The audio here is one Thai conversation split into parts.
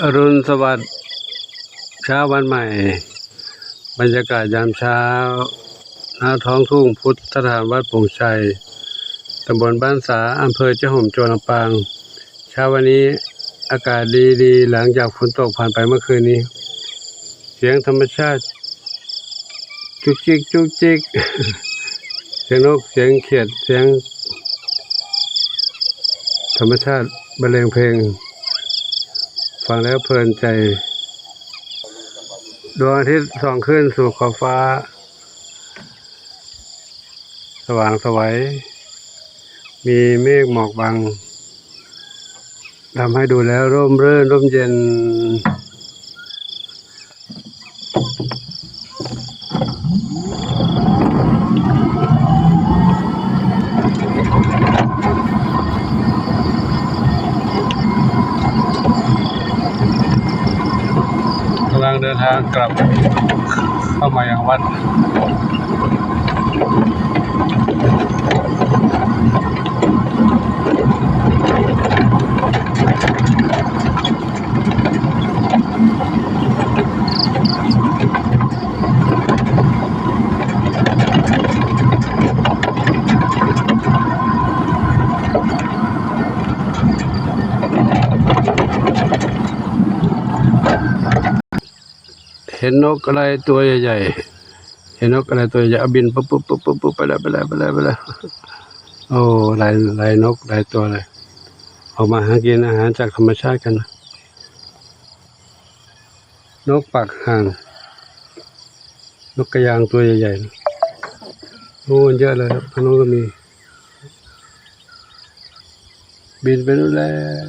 อรุณสวัสดิ์เช้าวันใหม่บรรยากาศยามเช้าณท้องทุ่งพุทธสถานวัดโป่งชัยตำบลบ้านสาอำเภอเจ้าห่มจังหวัดลำปางเช้าวันนี้อากาศดีๆหลังจากฝนตกผ่านไปเมื่อคืนนี้เสียงธรรมชาติจุกจิกจุกจิก เสียงนกเสียงเขียดเสียงธรรมชาติบรรเลงเพลงฟังแล้วเพลินใจดวงอาทิตย์ส่องขึ้นสู่ขอบฟ้าสว่างไสวมีเมฆหมอกบังทำให้ดูแล้วร่มรื่นร่มเย็นกำลังเดินทางกลับเข้ามายังวัดเห็นนกอะไรตัวใหญ่ๆเห็นนกอะไรตัวใหญ่บินปุ๊บปุ๊บปุ๊บปุ๊บปุ๊บไปแล้วโอ้หลายนกหลายตัวเลยออกมาหากินอาหารจากธรรมชาติกันนกปากห่างนกกระยางตัวใหญ่ๆโอ้เยอะเลยครับทางโน้นก็มีบินไปนู่นแล้ว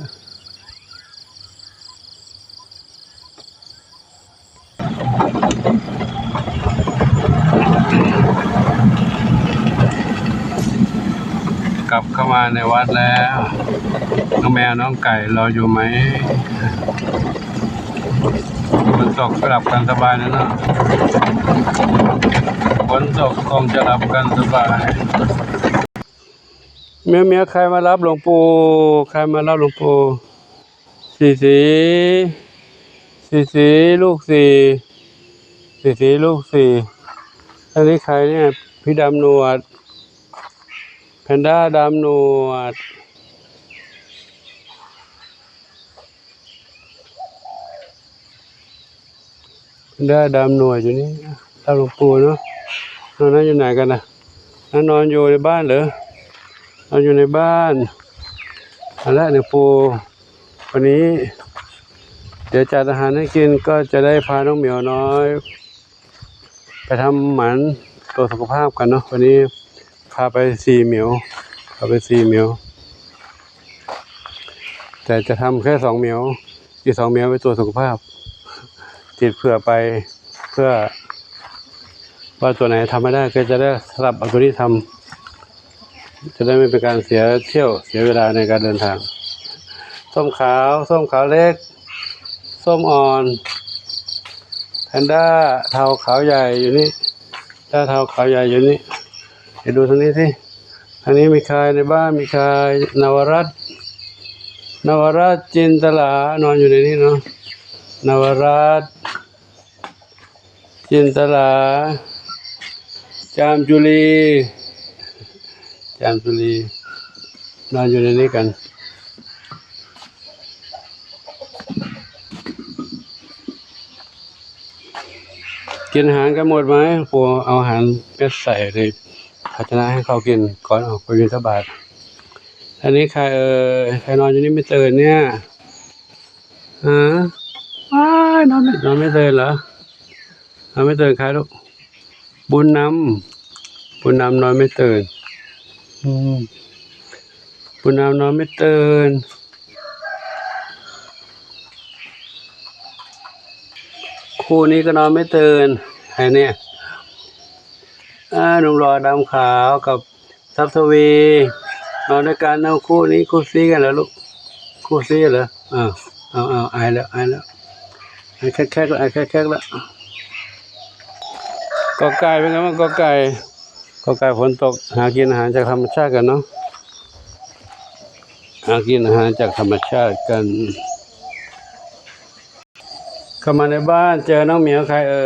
กลับเข้ามาในวัดแล้วน้องแมวน้องไก่รออยู่ไหมฝนตกหลับกันสบายนะเนาะฝนตกคงจะหลับกันสบายเมียใครมารับหลวงปู่ใครมารับหลวงปู่สีลูกสีลูกสี่อันนี้ใครเนี่ยพี่ดำหนวดแพนด้าดำหนวดแพนด้าดำหนวดอยู่นี่รับหลวงปู่เนาะนอนอยู่ไหนกันนะนอนอยู่ในบ้านเหรอนอนอยู่ในบ้านและหลวงปู่วันนี้เดี๋ยวจัดอาหารให้กินก็จะได้พาน้องเหมียวน้อยไปทำหมันตัวสุขภาพกันเนาะวันนี้พาไป4 เหมียวแต่จะทำแค่2 เหมียวอีก2 เหมียวไปตัวสุขภาพติดเผื่อไปเพื่อว่าตัวไหนทำไม่ได้ก็จะได้สลับเอาตัวนี้ทำจะได้ไม่เป็นการเสียเวลาในการเดินทางส้มขาวเล็กส้มอ่อนแพนด้าเทาขาวใหญ่อยู่นี่เทาขาวใหญ่อยู่นี่ไปดูทางนี้สิทางนี้มีใครในบ้านมีใครนวรัตน์จินตลานอนอยู่ในนี้เนาะนวรัตน์จินตลาจามจุลีนอนอยู่ในนี้กันกินอาหารกันหมดไหมปู่เอาอาหารเม็ดใส่ในภาชนะให้เขากินก่อนออกไปบิณฑบาตอันนี้ใครใครนอนอยู่นี่ไม่ตื่นเนี่ยนอนไม่ตื่นเหรอนอนไม่ตื่นใครลูกบุญนำนอนไม่ตื่นบุญนำนอนไม่ตื่นคู่นี้ก็นอนไม่ตื่นใครเนี่ยหนุ่มหล่อดำขาวกับทัพทวีนอนด้วยกันเอาคู่นี้คู่ซีกันเหรอลูกคู่ซีเหรอเอาอายแล้วแค่แล้วกอไก่เป็นไงบ้างกอไก่ฝนตกหากินอาหารจากธรรมชาติกันเนาะหากินอาหารจากธรรมชาติกัน เข้ามาในบ้านเจอน้องเหมียวใครเอ่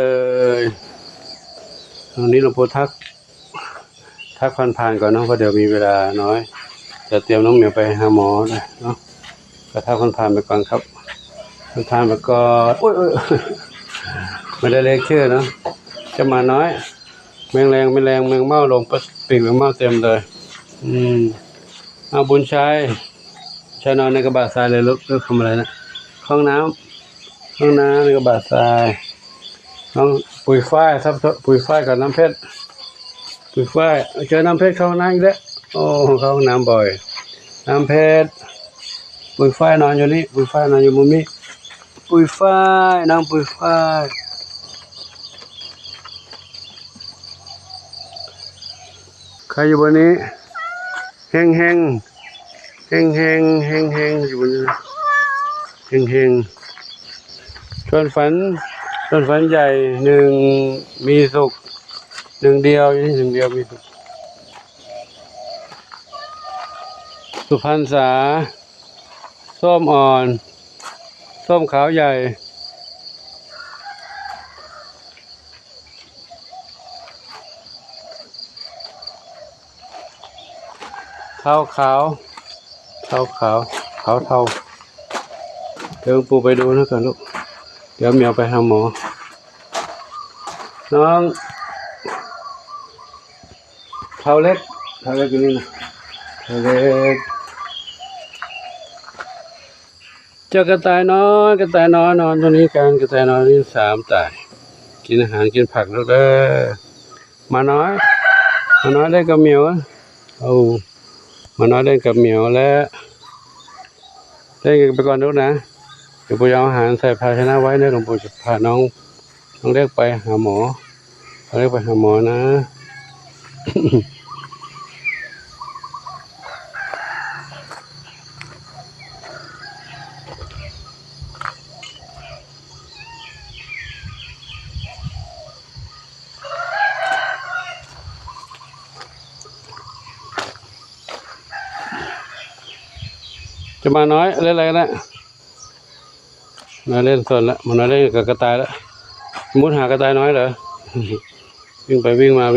ยตรงนี้หลวงปู่ทักผ่านๆก่อนเนาะเพราะเดี๋ยวมีเวลาน้อยจะเตรียมน้องเหมียวไปหาหมอเลยเนาะก็ทักผ่านๆไปก่อนครับผ่านๆไปก่อนโอ้ยไม่ได้เลขชื่อเนาะจะมาน้อยแมงแรงแมงเม่าลงปีกแมงเม่าเต็มเลยเอาบุญชัยนอนในกระบะทรายเลยลูกทำอะไรนะห้องน้ำในกระบะทรายน้องปุ๋ยฝ้ายปุ๋ยฝ้ายกับน้ำเพชรปุ๋ยฝ้ายเจอน้ำเพชรเข้าห้องน้ำอีกแล้วโอ้เข้าห้องน้ำบ่อยน้ำเพชรปุ๋ยฝ้ายนอนอยู่นี่ปุ๋ยฝ้ายนอนอยู่มุมนี้ปุ๋ยฝ้ายน้องปุ๋ยฝ้ายใครอยู่บนนี้เฮงอยู่บนนี้เฮงชวนฝันใหญ่หนึ่งมีสุขหนึ่งเดียวมีสุขสุพรรณษาส้มอ่อนส้มขาวใหญ่เท้าขาวเทาเดี๋ยวปู่ไปดูนะก่อนลูกเดี๋ยวเหมียวไปหาหมอน้องเท้าเล็กอยู่นี่นะเท้าเล็กเจ้ากระต่ายน้อยนอนตรงนี้กันกระต่ายน้อยนี่3ตายกินอาหารกินผักแล้วเด้อมาน้อยเล่นกับเหมียวเอามาน้อยเล่นกับเหมียวแล้วเล่นไปก่อนลูกนะเดี๋ยวปู่เอาอาหารใส่ภาชนะไว้เนี่ยหลวงปู่จะพาน้องเล็กไปหาหมอนะ จะมาน้อยเล่นอะไรกันนะมาเล่นสนละมาน้อยเล่นกับกระต่ายแล้วมุดหากระต่ายน้อยเหรอ วิ่งไปวิ่งมากั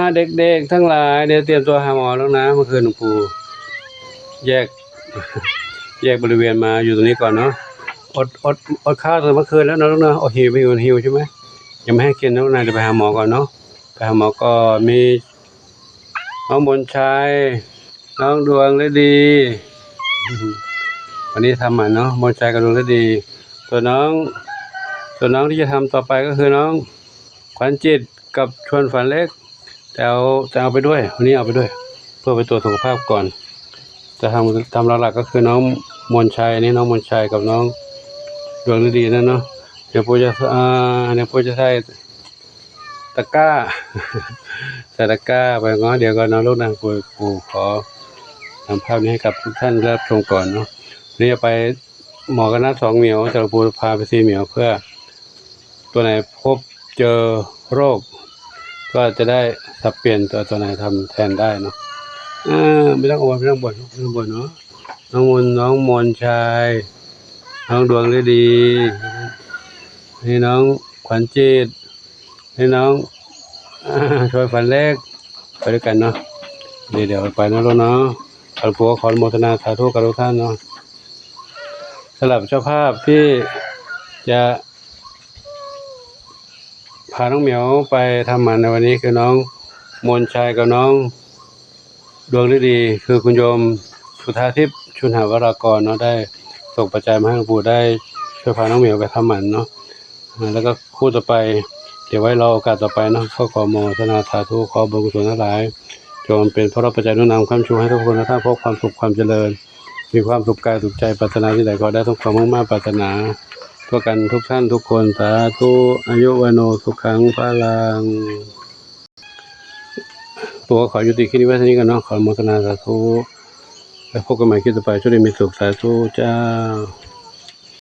นเด็กๆทั้งหลายเดี๋ยวเตรียมตัวหาหมอแล้วนะเมื่อคืนหลวงปู่แยกบริเวณมาอยู่ตรงนี้ก่อนเนาะอดข้าวตั้งเมื่อคืนแล้วนะลูกเนาะหิวใช่ไหมยังไม่ให้กินนะลูกนะจะไปหาหมอก่อนเนาะไปหาหมอก็มีน้องมนชัยน้องดวงฤดีวันนี้ทำหมันเนาะมนชัยกับดวงฤดีส่วนน้องที่จะทำต่อไปก็คือน้องขวัญจิตกับชวนฝันเล็กแต่เอาไปด้วยวันนี้เอาไปด้วยเพื่อไปตรวจสุขภาพก่อนจะทำหลักๆก็คือน้องมนชัยนี่น้องมนชัยกับน้องดวงฤดีนั่นเนาะเดี๋ยวปู่จะใส่ตะกร้าใส่ตะกร้าไปง้อเดี๋ยวก่อนนะลูกนะปู่ขอทำภาพนี้ให้กับทุกท่านรับชมก่อนเนาะนี่จะไปหมอกันนัด2เหมียวจะปู่พาไป4เหมียวเพื่อตัวไหนพบเจอโรคก็จะได้สับเปลี่ยนตัวไหนทำแทนได้เนาะไม่ต้องบ่นเนาะน้องมนชัยน้องดวงฤดีให้น้องขวัญจิตให้น้องช่วยฝันเล็กไปด้วยกันเนาะเดี๋ยวไปนะลูกเนาะขอปู่ขออนุโมทนาสาธุกับทุกท่านเนาะสำหรับเจ้าภาพที่จะพาน้องเหมียวไปทำหมันในวันนี้คือน้องมนชัยกับน้องดวงฤดีคือคุณโยมสุธาทิพย์ชุนหาวรากรเนาะได้ส่งปัจจัยมาให้หลวงปู่ได้ช่วยพาน้องเหมียวไปทำหมันเนาะแล้วก็คู่ต่อไปเดี๋ยวไว้รอโอกาสต่อไปเนาะขอโมทนาสาธุขอบุญกุศลทั้งหลายจงเป็นพระปัจจัยนุนนำความชูให้ทุกคนทุกท่านพบความสุขความเจริญมีความสุขกายสุขใจปรารถนาที่ใดก็ได้ทุกความมุ่งมั่นปรารถนาทั่วกันทุกท่านทุกคนสาธุอายุวโนสุขังพลังตัวขอยุติคลิปไว้เท่านี้กันเนาะขอโมทนาสาธุแล้วพบกันใหม่คลิปต่อไปช่วยได้มีสุขสาธุเจ้า